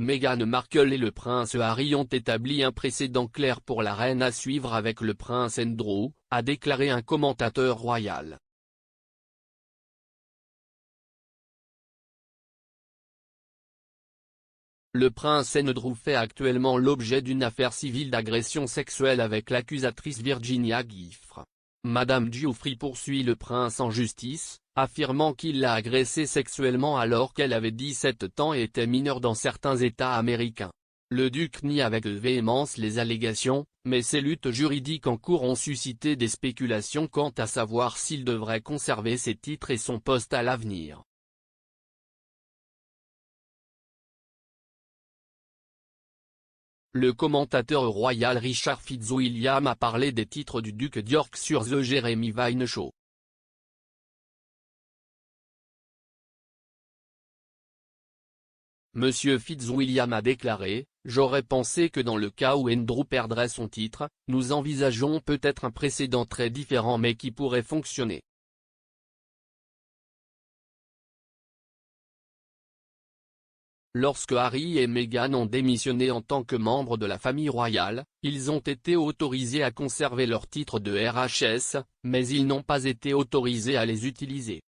Meghan Markle et le prince Harry ont établi un précédent clair pour la reine à suivre avec le prince Andrew, a déclaré un commentateur royal. Le prince Andrew fait actuellement l'objet d'une affaire civile d'agression sexuelle avec l'accusatrice Virginia Giuffre. Madame Giuffre poursuit le prince en justice, affirmant qu'il l'a agressée sexuellement alors qu'elle avait 17 ans et était mineure dans certains États américains. Le duc nie avec véhémence les allégations, mais ces luttes juridiques en cours ont suscité des spéculations quant à savoir s'il devrait conserver ses titres et son poste à l'avenir. Le commentateur royal Richard Fitzwilliam a parlé des titres du duc d'York sur The Jeremy Vine Show. Monsieur Fitzwilliam a déclaré : « J'aurais pensé que dans le cas où Andrew perdrait son titre, nous envisageons peut-être un précédent très différent mais qui pourrait fonctionner. » Lorsque Harry et Meghan ont démissionné en tant que membres de la famille royale, ils ont été autorisés à conserver leurs titres de RHS, mais ils n'ont pas été autorisés à les utiliser.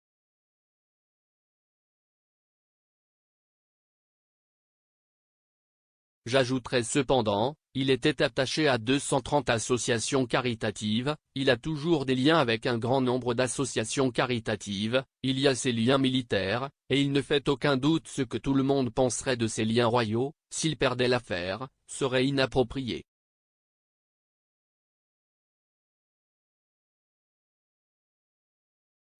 J'ajouterai cependant, il était attaché à 230 associations caritatives, il a toujours des liens avec un grand nombre d'associations caritatives, il y a ses liens militaires, et il ne fait aucun doute ce que tout le monde penserait de ses liens royaux, s'il perdait l'affaire, serait inapproprié.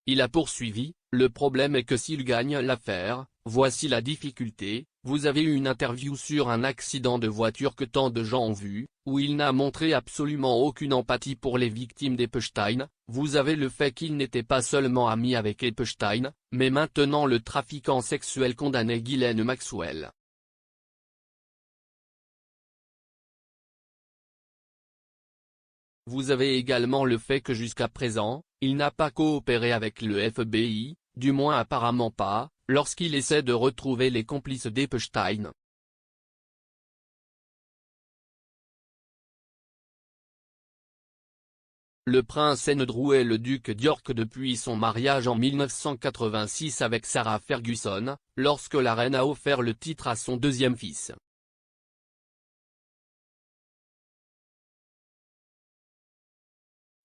Il a poursuivi, le problème est que s'il gagne l'affaire, voici la difficulté, vous avez eu une interview sur un accident de voiture que tant de gens ont vu, où il n'a montré absolument aucune empathie pour les victimes d'Epstein, vous avez le fait qu'il n'était pas seulement ami avec Epstein, mais maintenant le trafiquant sexuel condamné Ghislaine Maxwell. Vous avez également le fait que jusqu'à présent, il n'a pas coopéré avec le FBI, du moins apparemment pas, lorsqu'il essaie de retrouver les complices d'Epstein. Le prince Andrew est le duc d'York depuis son mariage en 1986 avec Sarah Ferguson, lorsque la reine a offert le titre à son deuxième fils.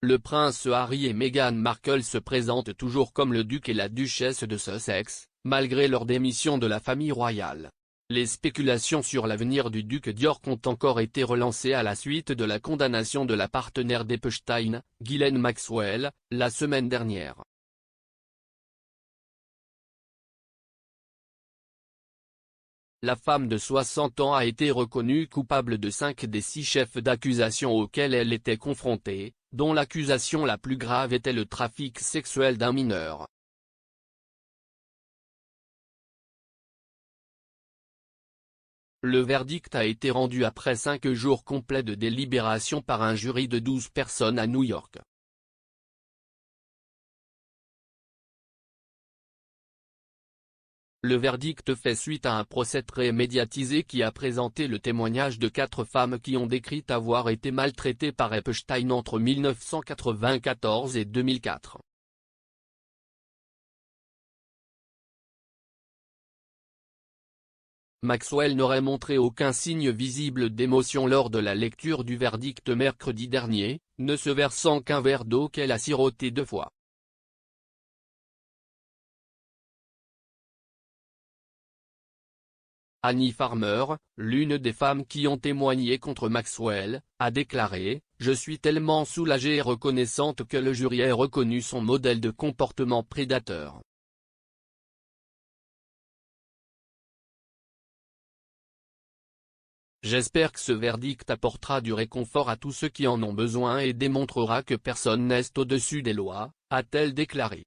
Le prince Harry et Meghan Markle se présentent toujours comme le duc et la duchesse de Sussex, malgré leur démission de la famille royale. Les spéculations sur l'avenir du duc d'York ont encore été relancées à la suite de la condamnation de la partenaire d'Epstein, Ghislaine Maxwell, la semaine dernière. La femme de 60 ans a été reconnue coupable de 5 des 6 chefs d'accusation auxquels elle était confrontée, dont l'accusation la plus grave était le trafic sexuel d'un mineur. Le verdict a été rendu après 5 jours complets de délibération par un jury de 12 personnes à New York. Le verdict fait suite à un procès très médiatisé qui a présenté le témoignage de 4 femmes qui ont décrit avoir été maltraitées par Epstein entre 1994 et 2004. Maxwell n'aurait montré aucun signe visible d'émotion lors de la lecture du verdict mercredi dernier, ne se versant qu'un verre d'eau qu'elle a siroté 2 fois. Annie Farmer, l'une des femmes qui ont témoigné contre Maxwell, a déclaré : « Je suis tellement soulagée et reconnaissante que le jury ait reconnu son modèle de comportement prédateur. J'espère que ce verdict apportera du réconfort à tous ceux qui en ont besoin et démontrera que personne n'est au-dessus des lois », a-t-elle déclaré.